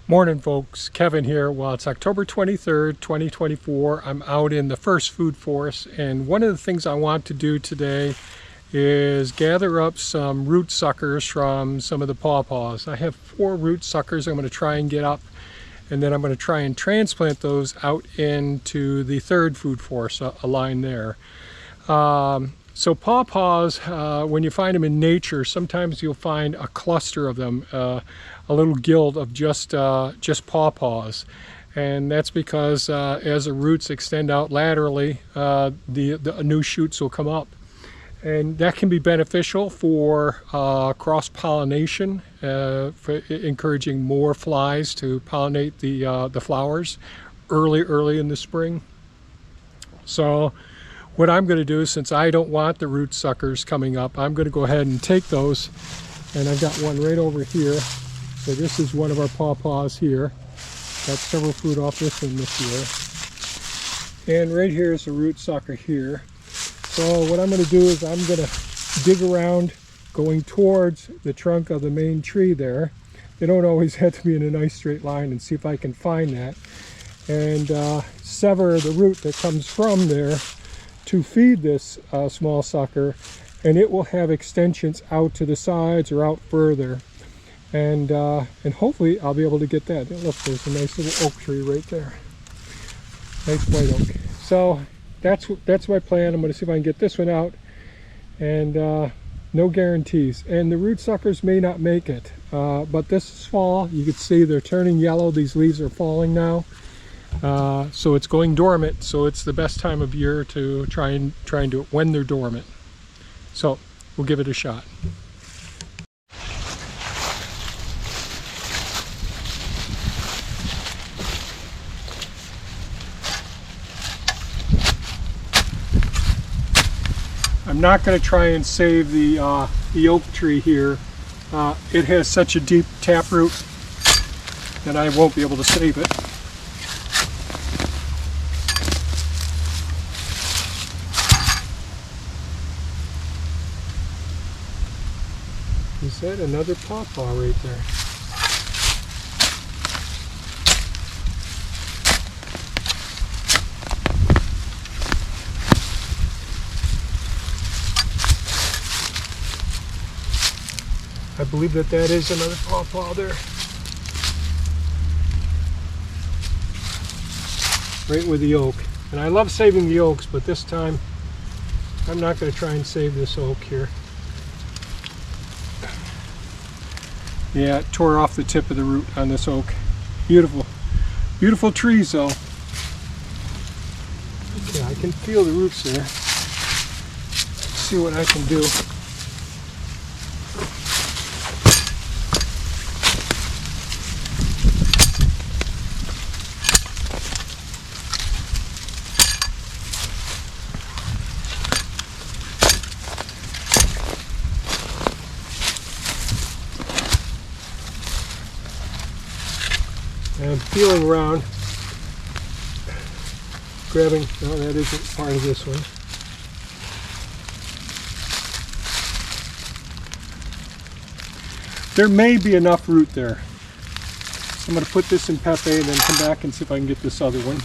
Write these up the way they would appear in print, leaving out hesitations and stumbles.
Morning folks, Kevin here. Well, it's October 23rd, 2024. I'm out in the first food forest, and one of the things I want to do today is gather up some root suckers from some of the pawpaws. I have 4 root suckers I'm going to try and get up, and then I'm going to try and transplant those out into the third food forest, a line there. So pawpaws, when you find them in nature, sometimes you'll find a cluster of them, a little guild of just pawpaws, and that's because as the roots extend out laterally, the new shoots will come up, and that can be beneficial for cross-pollination, for encouraging more flies to pollinate the flowers early in the spring. So what I'm going to do, since I don't want the root suckers coming up, I'm going to go ahead and take those, and I've got one right over here. So this is one of our pawpaws here. Got several fruit off this one this year. And right here is the root sucker here. So what I'm going to do is I'm going to dig around going towards the trunk of the main tree there. They don't always have to be in a nice straight line, and see if I can find that. And sever the root that comes from there to feed this small sucker, and it will have extensions out to the sides or out further, and hopefully I'll be able to get that. Look, there's a nice little oak tree right there, nice white oak. So that's my plan. I'm going to see if I can get this one out, and no guarantees, and the root suckers may not make it, but this is fall. You can see they're turning yellow. These leaves are falling now. So it's going dormant, so it's the best time of year to try and do it, when they're dormant. So we'll give it a shot. I'm not going to try and save the oak tree here. It has such a deep taproot that I won't be able to save it. Is that another pawpaw right there? I believe that is another pawpaw there. Right with the oak. And I love saving the oaks, but this time I'm not going to try and save this oak here. Yeah, it tore off the tip of the root on this oak. Beautiful, beautiful trees though. Okay, I can feel the roots there. Let's see what I can do. And I'm feeling around, grabbing, no, that isn't part of this one. There may be enough root there. So I'm going to put this in Pepe and then come back and see if I can get this other one.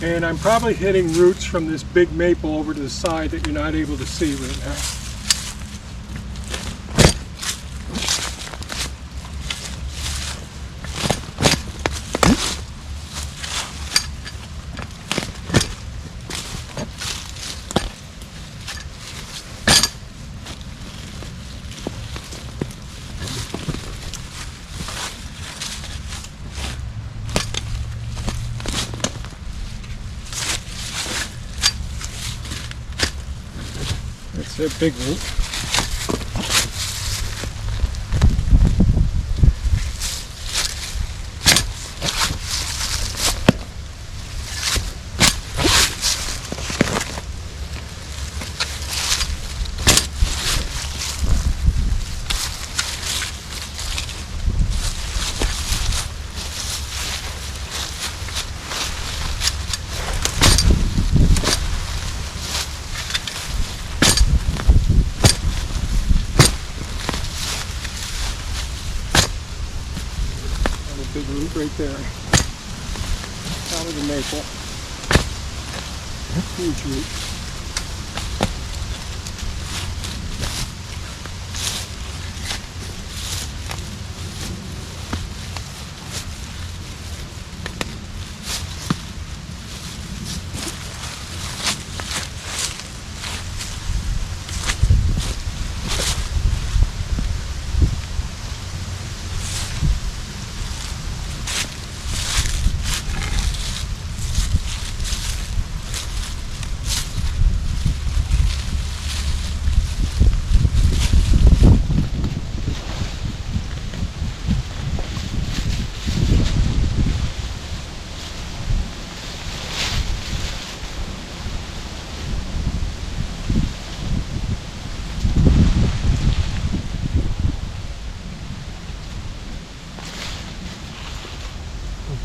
And I'm probably hitting roots from this big maple over to the side that you're not able to see right now. a big root. Big root right there, out of the maple. Huge root.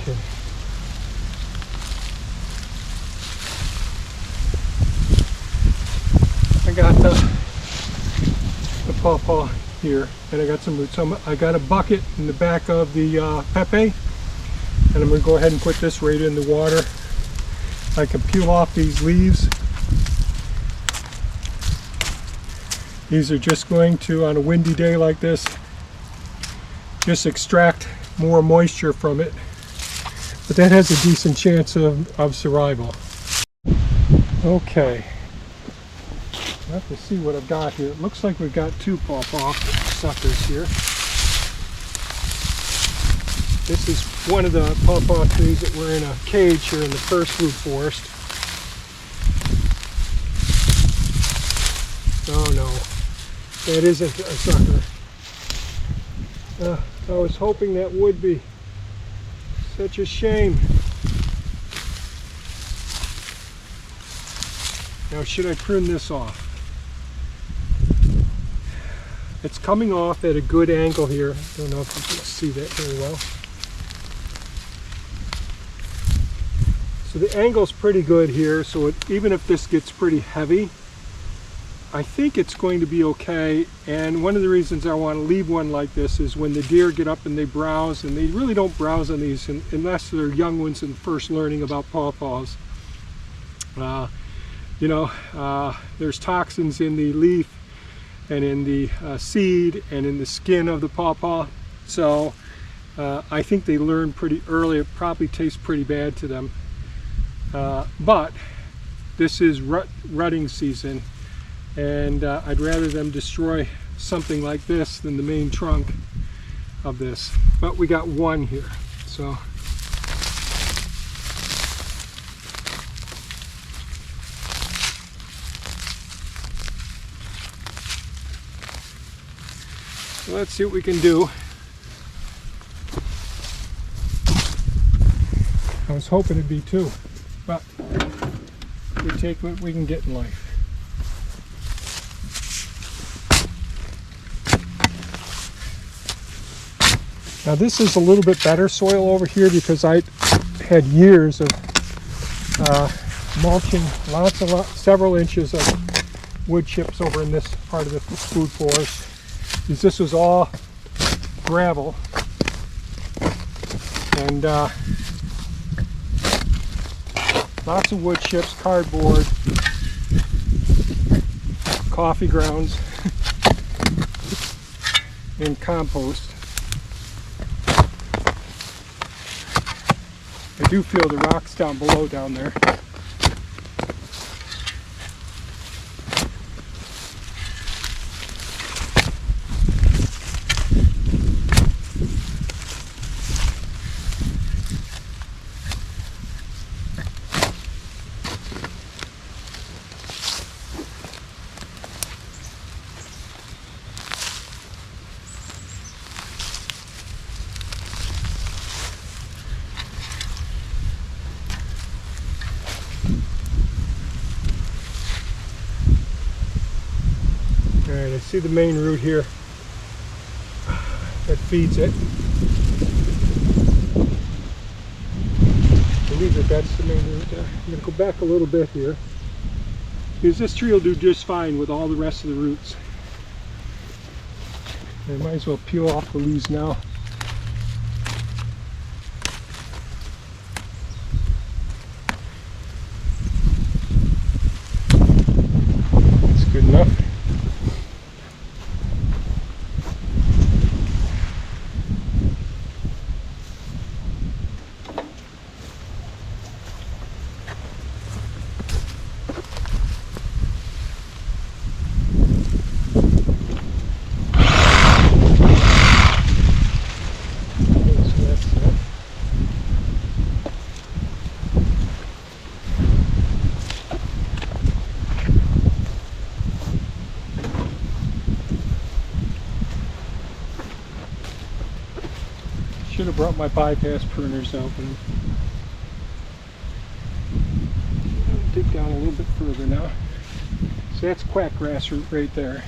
Okay. I got the pawpaw here, and I got some roots. So I got a bucket in the back of the pepe, and I'm going to go ahead and put this right in the water. I can peel off these leaves. These are just going to, on a windy day like this, just extract more moisture from it. But that has a decent chance of survival. Okay, I have to see what I've got here. It looks like we've got two pawpaw suckers here. This is one of the pawpaw trees that were in a cage here in the first food forest. Oh no, that isn't a sucker. I was hoping that would be. Such a shame. Now, should I prune this off? It's coming off at a good angle here. I don't know if you can see that very well. So the angle's pretty good here, so even if this gets pretty heavy, I think it's going to be okay. And one of the reasons I want to leave one like this is when the deer get up and they browse, and they really don't browse on these unless they're young ones and first learning about pawpaws. There's toxins in the leaf and in the seed and in the skin of the pawpaw. So I think they learn pretty early. It probably tastes pretty bad to them. But this is rutting season. And I'd rather them destroy something like this than the main trunk of this. But we got one here, so. Let's see what we can do. I was hoping it'd be two, but we take what we can get in life. Now this is a little bit better soil over here because I had years of mulching, several inches of wood chips over in this part of the food forest. Because this was all gravel, and lots of wood chips, cardboard, coffee grounds, and compost. I do feel the rocks down below down there. Alright, I see the main root here that feeds it. I believe that's the main root there. I'm going to go back a little bit here, because this tree will do just fine with all the rest of the roots. I might as well peel off the leaves now. That's good enough. Should have brought my bypass pruners out, but I'll dig down a little bit further now. So that's quackgrass root right there.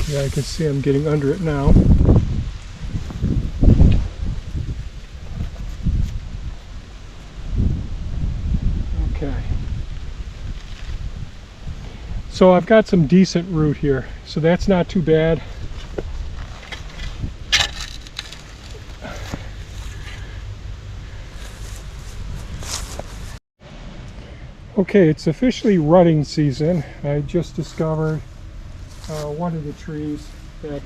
Yeah, I can see I'm getting under it now. Okay. So I've got some decent root here, so that's not too bad. Okay, it's officially rutting season. I just discovered one of the trees that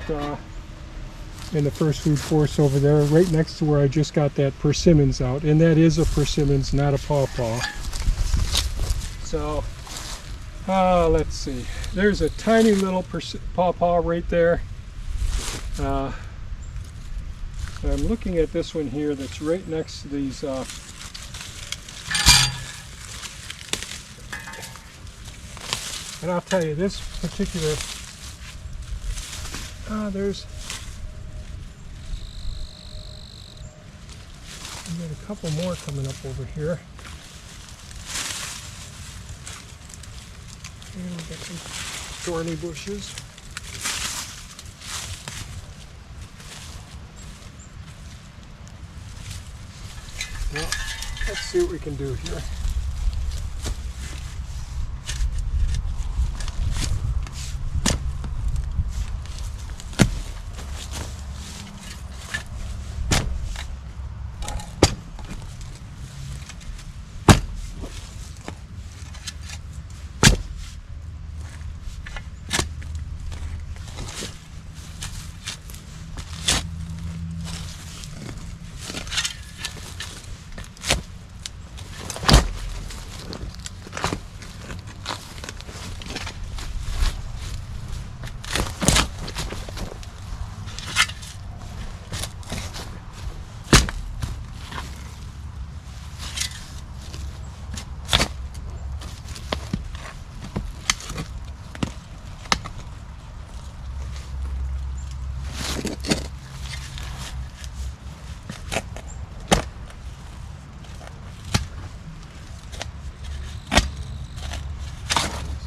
in the first food forest over there, right next to where I just got that persimmons out, and that is a persimmons, not a pawpaw. So let's see, there's a tiny little pawpaw right there. I'm looking at this one here that's right next to these and I'll tell you, this particular there's a couple more coming up over here. And we've got some thorny bushes. Well, let's see what we can do here.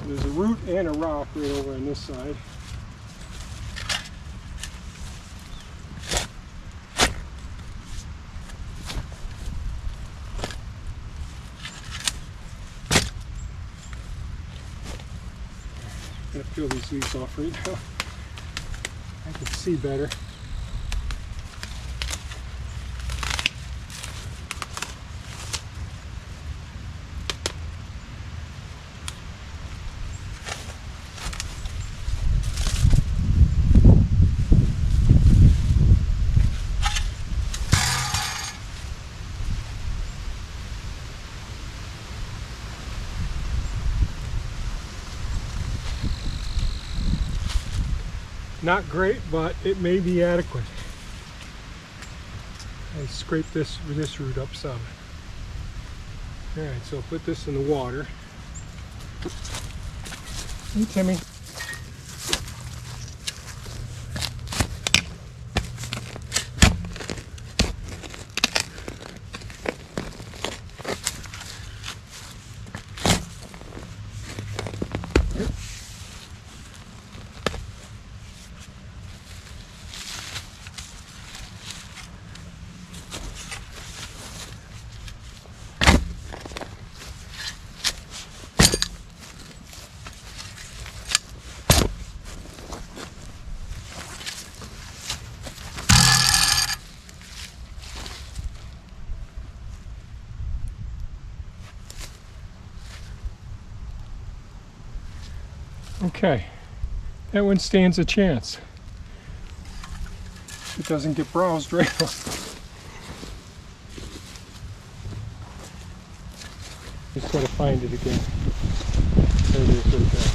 There's a root and a rock right over on this side. I'm going to peel these leaves off right now. I can see better. Not great, but it may be adequate. I scrape this root up some. Alright, so I'll put this in the water. Hey, Timmy. Okay, that one stands a chance. It doesn't get browsed right off. Just gotta find it again. There it is right there.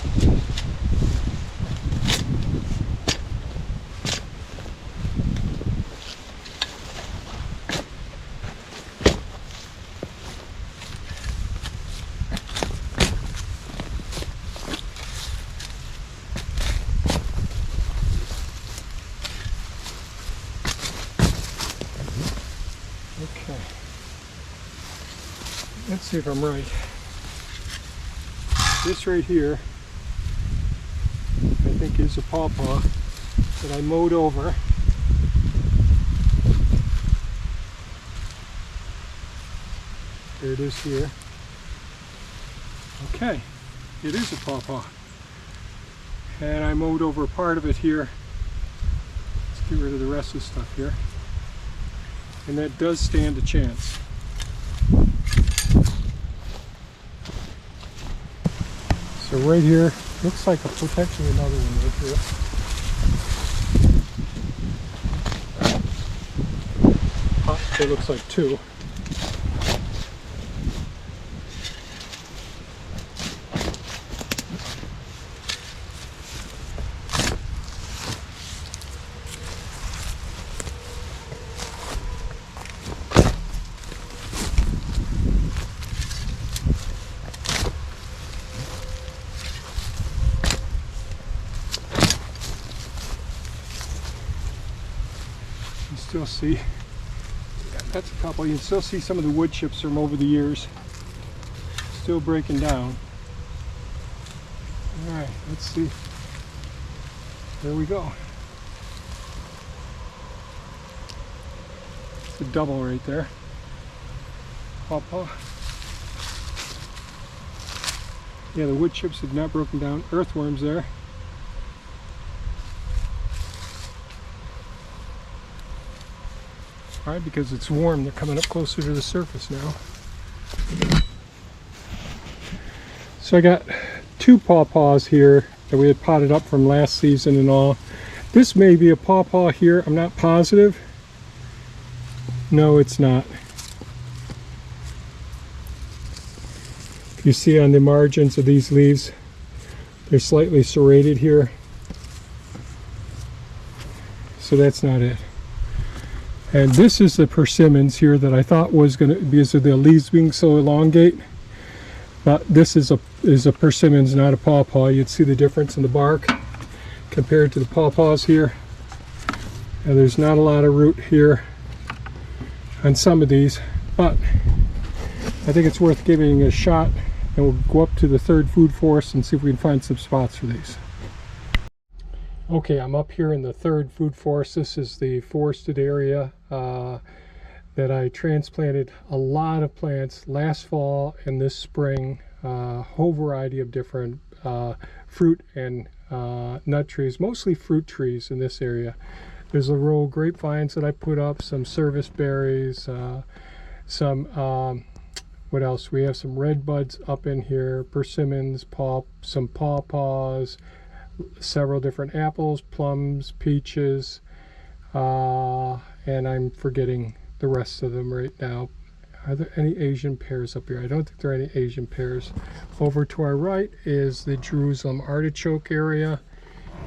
Okay, let's see if I'm right. This right here, I think is a pawpaw that I mowed over. There it is here. Okay, it is a pawpaw. And I mowed over part of it here. Let's get rid of the rest of the stuff here. And that does stand a chance. So right here, looks like potentially another one right here. It looks like two. You still see, that's a couple, you can still see some of the wood chips from over the years still breaking down. Alright, let's see. There we go. It's a double right there. Pawpaw. Yeah, the wood chips have not broken down. Earthworms there. Alright, because it's warm, they're coming up closer to the surface now. So I got two pawpaws here that we had potted up from last season and all. This may be a pawpaw here, I'm not positive. No, it's not. You see on the margins of these leaves, they're slightly serrated here. So that's not it. And this is the persimmons here that I thought was going to, because of the leaves being so elongate. But this is a persimmons, not a pawpaw. You'd see the difference in the bark compared to the pawpaws here. And there's not a lot of root here on some of these, but I think it's worth giving a shot, and we'll go up to the third food forest and see if we can find some spots for these. Okay, I'm up here in the third food forest. This is the forested area that I transplanted a lot of plants last fall and this spring. Whole variety of different fruit and nut trees, mostly fruit trees in this area. There's a row of grapevines that I put up, some service berries, some, what else? We have some red buds up in here, persimmons, some pawpaws, several different apples, plums, peaches, and I'm forgetting the rest of them right now. Are there any Asian pears up here? I don't think there are any Asian pears. Over to our right is the Jerusalem artichoke area,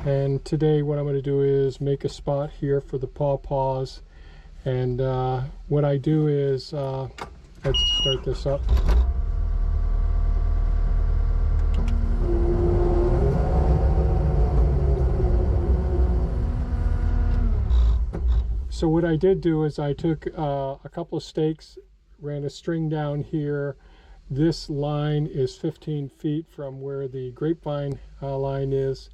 and today what I'm going to do is make a spot here for the pawpaws And what I do is, let's start this up. So what I did do is I took a couple of stakes, ran a string down here. This line is 15 feet from where the grapevine line is,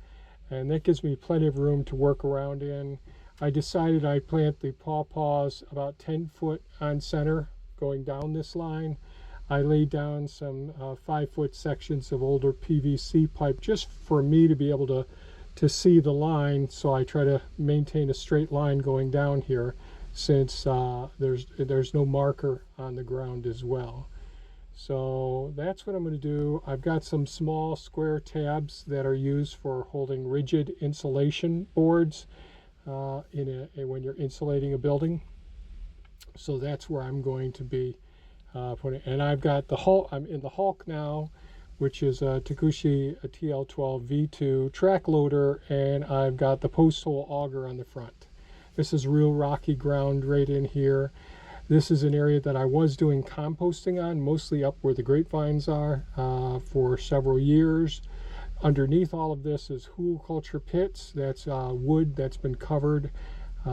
and that gives me plenty of room to work around in. I decided I'd plant the pawpaws about 10 foot on center going down this line. I laid down some 5-foot sections of older PVC pipe just for me to be able to see the line, so I try to maintain a straight line going down here, since there's no marker on the ground as well. So that's what I'm going to do. I've got some small square tabs that are used for holding rigid insulation boards when you're insulating a building. So that's where I'm going to be putting. And I've got the Hulk. I'm in the Hulk now, which is a Takushi TL12 V2 track loader, and I've got the post hole auger on the front. This is real rocky ground right in here. This is an area that I was doing composting on, mostly up where the grapevines are, for several years. Underneath all of this is hugelkultur pits. That's wood that's been covered.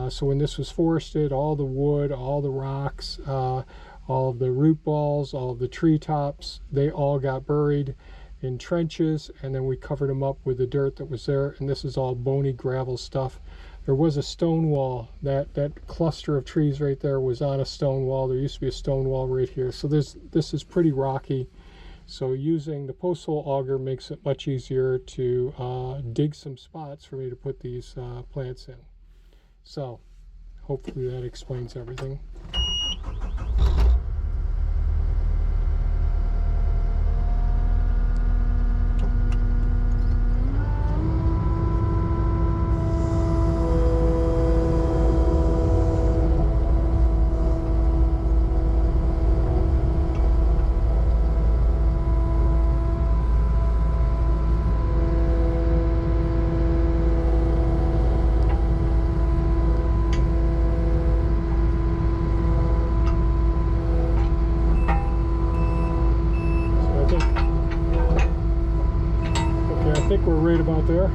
So when this was forested, all the wood, all the rocks, all of the root balls, all of the treetops, they all got buried in trenches, and then we covered them up with the dirt that was there, and this is all bony gravel stuff. There was a stone wall. That cluster of trees right there was on a stone wall. There used to be a stone wall right here. So this is pretty rocky. So using the post hole auger makes it much easier to dig some spots for me to put these plants in. So hopefully that explains everything. I think we're right about there.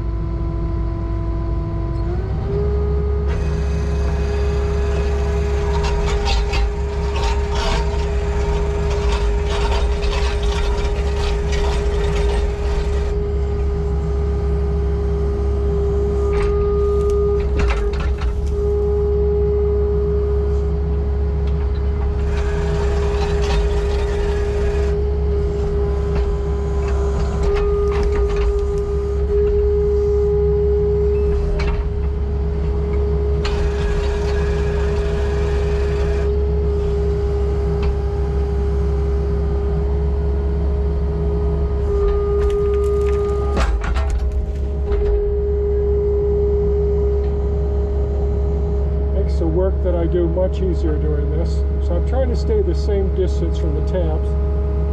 That I do much easier doing this. So I'm trying to stay the same distance from the tabs.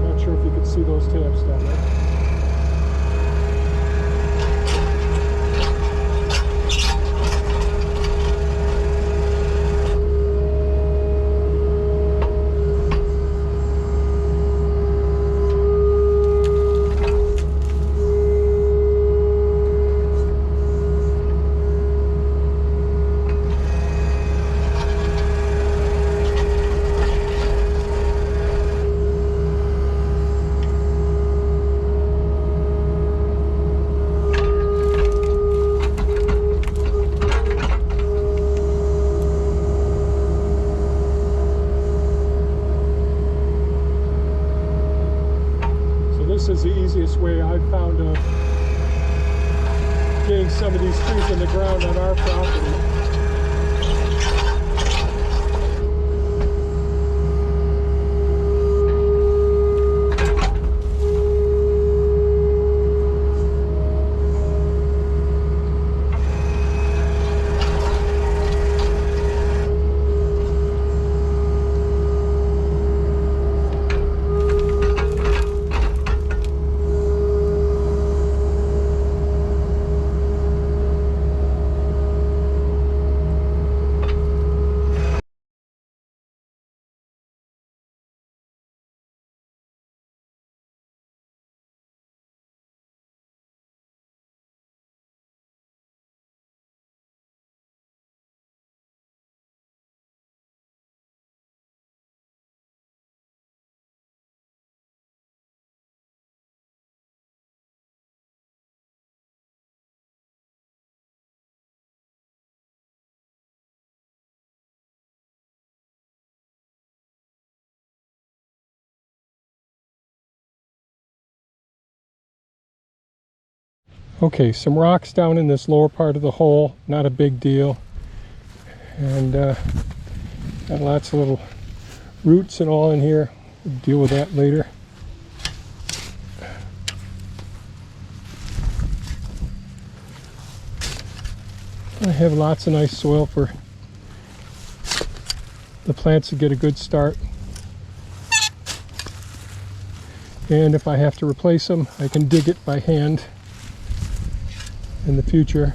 Not sure if you can see those tabs down there. This is the easiest way I've found of getting some of these trees in the ground on our property. Okay, some rocks down in this lower part of the hole, not a big deal. And got lots of little roots and all in here. We'll deal with that later. I have lots of nice soil for the plants to get a good start. And if I have to replace them, I can dig it by hand in the future.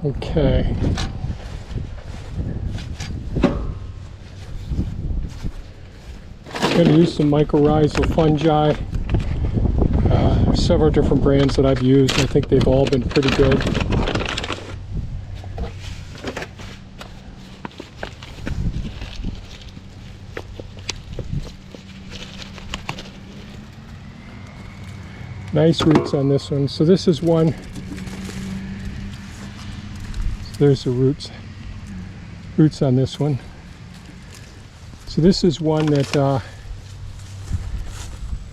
Okay. I'm going to use some mycorrhizal fungi. Several different brands that I've used. I think they've all been pretty good. Nice roots on this one. So this is one. There's the roots on this one. So this is one that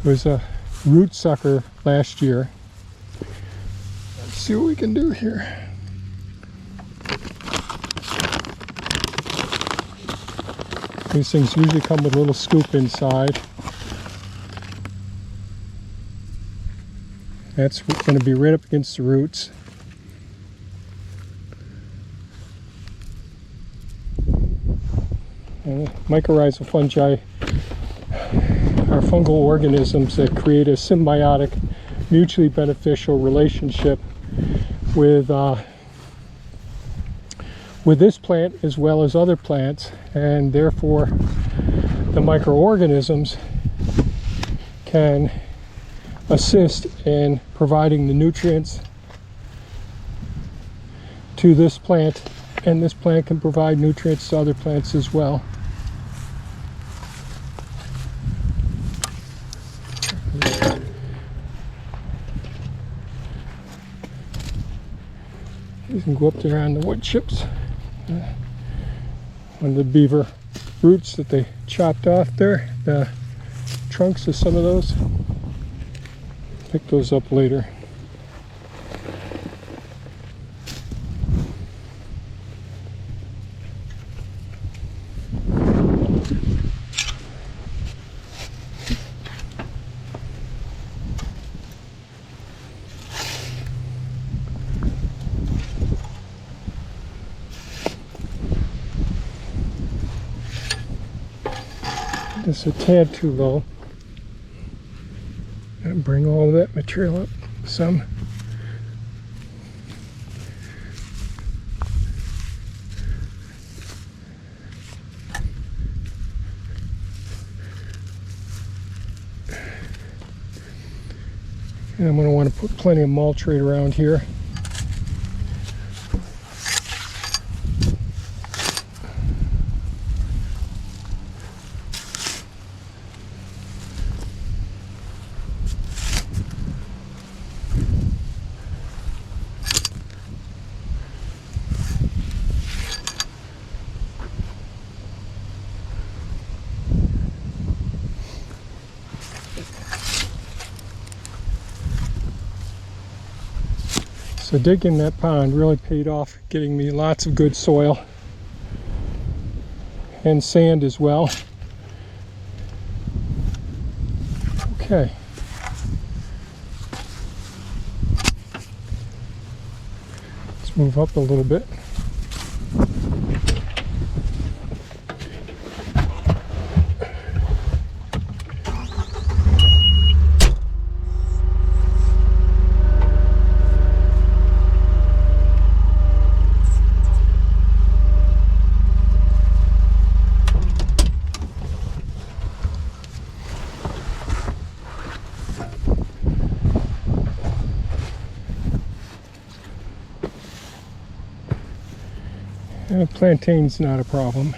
was a root sucker last year. Let's see what we can do here. These things usually come with a little scoop inside. That's going to be right up against the roots. And mycorrhizal fungi are fungal organisms that create a symbiotic, mutually beneficial relationship with this plant as well as other plants, and therefore the microorganisms can assist in providing the nutrients to this plant, and this plant can provide nutrients to other plants as well. You can go up there on the wood chips. One of the beaver roots that they chopped off there, the trunks of some of those. Pick those up later. It's a tad too low. And bring all of that material up some. And I'm going to want to put plenty of mulch right around here. So digging that pond really paid off, getting me lots of good soil and sand as well. Okay. Let's move up a little bit. Plantain's not a problem.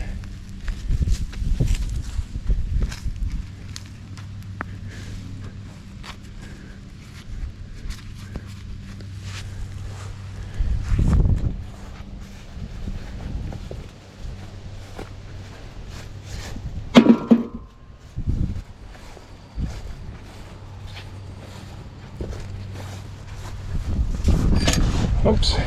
Oops.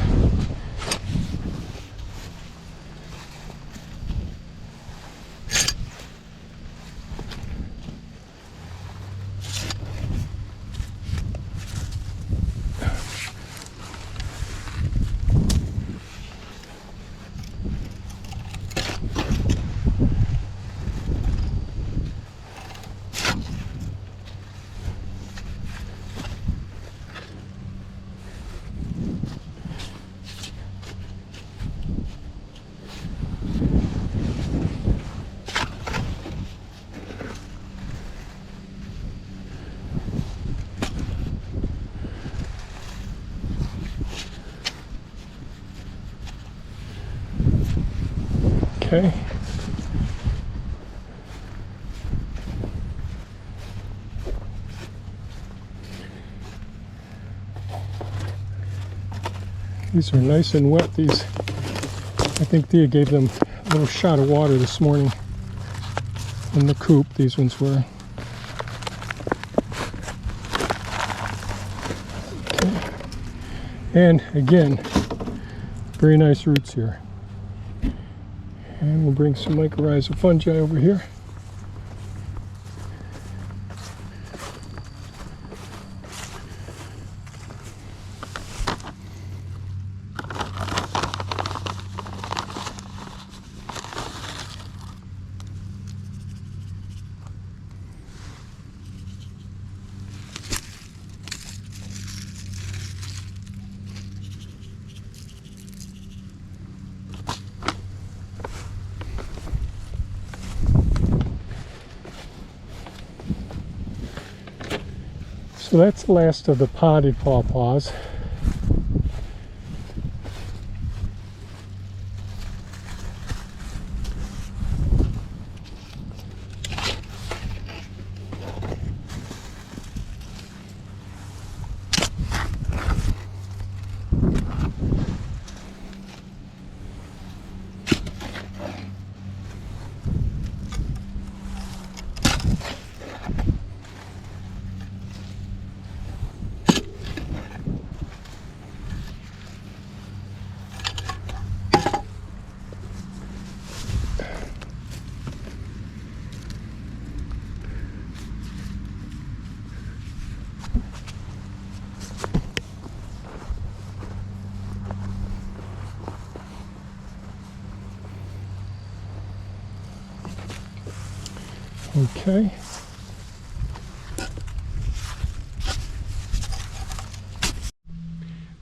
Okay. These are nice and wet. These, I think Thea gave them a little shot of water this morning in the coop. These ones were. Okay. And again, very nice roots here. And we'll bring some mycorrhizal fungi over here. So that's the last of the potted pawpaws. Okay.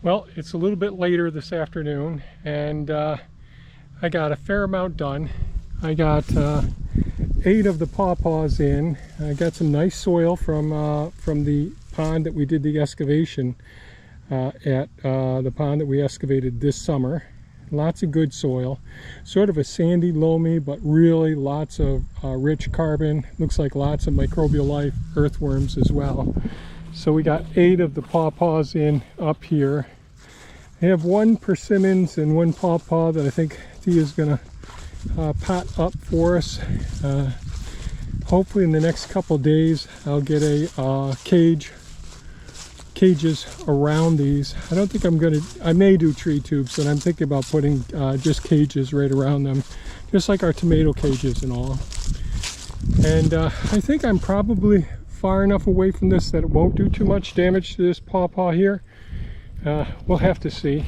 Well, it's a little bit later this afternoon, and I got a fair amount done. I got 8 of the pawpaws in. I got some nice soil from the pond that we did the excavation at, the pond that we excavated this summer. Lots of good soil, sort of a sandy, loamy, but really lots of rich carbon. Looks like lots of microbial life, earthworms as well. So we got 8 of the pawpaws in up here. I have 1 persimmons and 1 pawpaw that I think Thea's gonna pot up for us. Hopefully in the next couple days I'll get a cages around these. I don't think I'm gonna, I may do tree tubes, but I'm thinking about putting just cages right around them, just like our tomato cages and all. And I think I'm probably far enough away from this that it won't do too much damage to this pawpaw here. We'll have to see.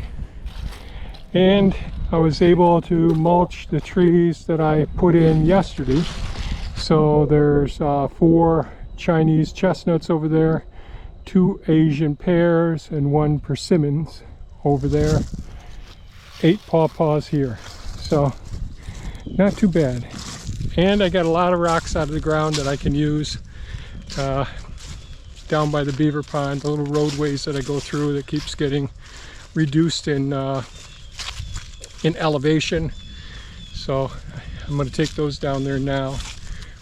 And I was able to mulch the trees that I put in yesterday. So there's 4 Chinese chestnuts over there, 2 Asian pears, and 1 persimmons over there. 8 pawpaws here. So not too bad. And I got a lot of rocks out of the ground that I can use down by the beaver pond, the little roadways that I go through that keeps getting reduced in elevation. So I'm going to take those down there now.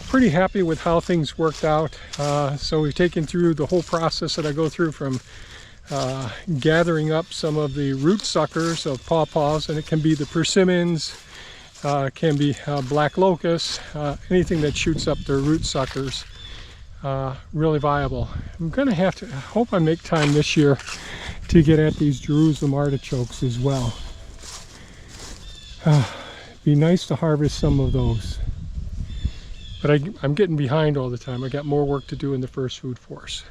Pretty happy with how things worked out. So we've taken through the whole process that I go through, from gathering up some of the root suckers of pawpaws, and it can be the persimmons, can be black locusts, anything that shoots up their root suckers. Really viable. I'm gonna have to, I hope I make time this year to get at these Jerusalem artichokes as well. Be nice to harvest some of those. But I'm getting behind all the time. I got more work to do in the first food force.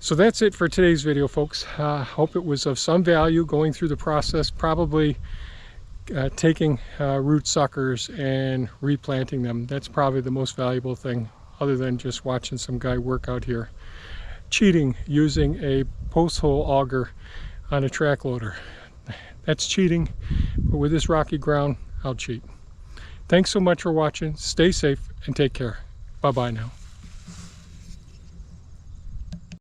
So that's it for today's video, folks. Hope it was of some value going through the process, probably taking root suckers and replanting them. That's probably the most valuable thing, other than just watching some guy work out here. Cheating using a post hole auger on a track loader. That's cheating, but with this rocky ground, I'll cheat. Thanks so much for watching. Stay safe and take care. Bye-bye now.